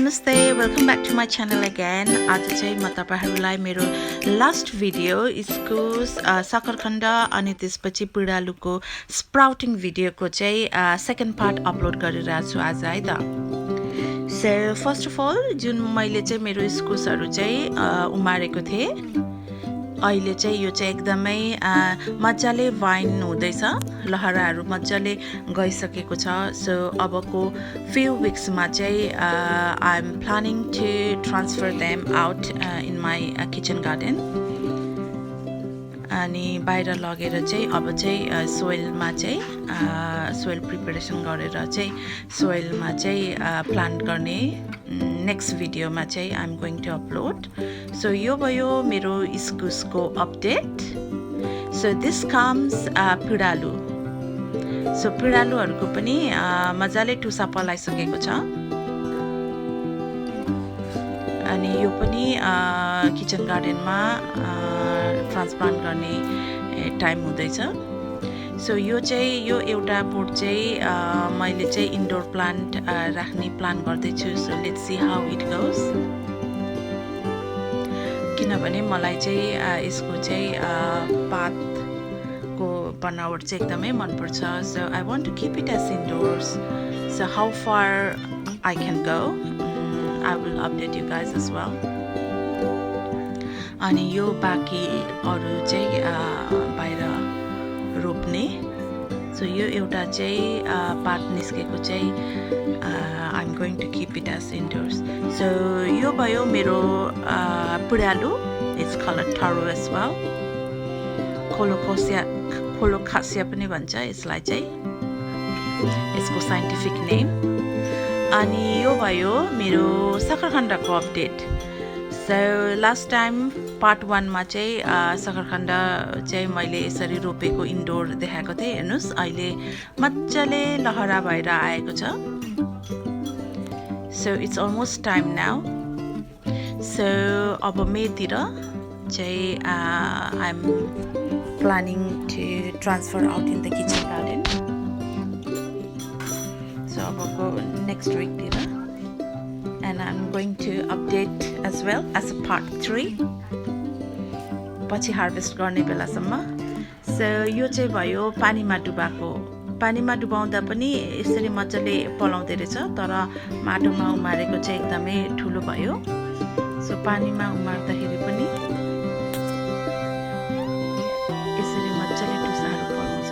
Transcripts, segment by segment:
Namaste, welcome back to my channel again. आज चाहिँ म तपाईहरुलाई मेरो लास्ट भिडियो इस्कुस सखरखण्ड अनि त्यसपछि पिडालुको स्प्राउटिङ भिडियोको चाहिँ सेकेन्ड पार्ट अपलोड गरिरहेको छु आज है त. So first of all जुन मैले चाहिँ मेरो इस्कुसहरु चाहिँ उमारेको थिए अहिले चाहिँ यो चाहिँ एकदमै मज्जाले वाइन हुँदैछ लहराहरु मज्जाले गइसकेको छ. सो अबको few weeks मा चाहिँ I am planning to transfer them out in my kitchen garden अनि बाहिर लगेर चाहिँ अब चाहिँ सोइलमा चाहिँ सोइल प्रिपरेसन गरेर चाहिँ सोइलमा चाहिँ प्लान्ट गर्ने नेक्स्ट भिडियोमा चाहिँ I am going to upload. So यो भयो मेरो इस्कुसको अपडेट. सो दिस कम्स पिडालु. सो पिडालुहरुको पनि मजाले टुसा पलाइसकेको छ अनि यो पनि किचन गार्डनमा ट्रान्सप्लान्ट गर्ने टाइम हुँदैछ. सो यो एउटा पोट चाहिँ मैले चाहिँ इन्डोर प्लान्ट राख्ने प्लान गर्दै छु. So let's see how it goes. किनभने मलाई चाहिँ यसको चाहिँ पातको बनावट चाहिँ एकदमै मन पर्छ. So I want to keep it as indoors. So how far I can go I will update you guys as well. अनि यो बाँकी अरु चाहिँ बाहिर रोप्ने. सो यो एउटा चाहिँ पात निस्केको चाहिँ I'm going to keep it as indoors. So यो भयो मेरो पिडालु. It's called Taro as well. खोलोखासिया पनि भन्छ यसलाई चाहिँ. यसको साइन्टिफिक नेम. अनि यो भयो मेरो सखरखण्डको update. So last time part 1 मा चाहिँ सखरखण्ड चाहिँ मैले यसरी रोपेको इन्डोर देखाएको थिएँ. हेर्नुस् अहिले मज्जाले लहरा भएर आएको छ. So it's almost time now. So अब मेतिर चाहिँ I am planning to transfer out in the kitchen garden. So abako next week dira and I'm going to update as well as a part 3 पछि harvest गर्ने बेलासम्म. So यो चाहिँ भयो पानीमा डुबाको. पानीमा डुबाउँदा पनि यसरी मज्जाले पलाउँदै रहेछ तर माटोमा उमारेको चाहिँ एकदमै ठुलो भयो. सो पानीमा उमार्दाखेरि पनि यसरी मज्जाले टुसाहरू पलाउँछ.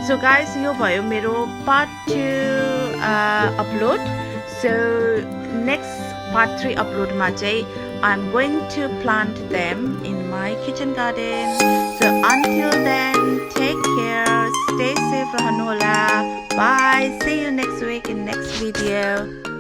So guys, यो भयो मेरो part 2 upload. So next part 3 upload मा चाहिँ I'm going to plant them in my kitchen garden. So until then, take care, stay safe रहनु होला. Bye. See you next week in next video.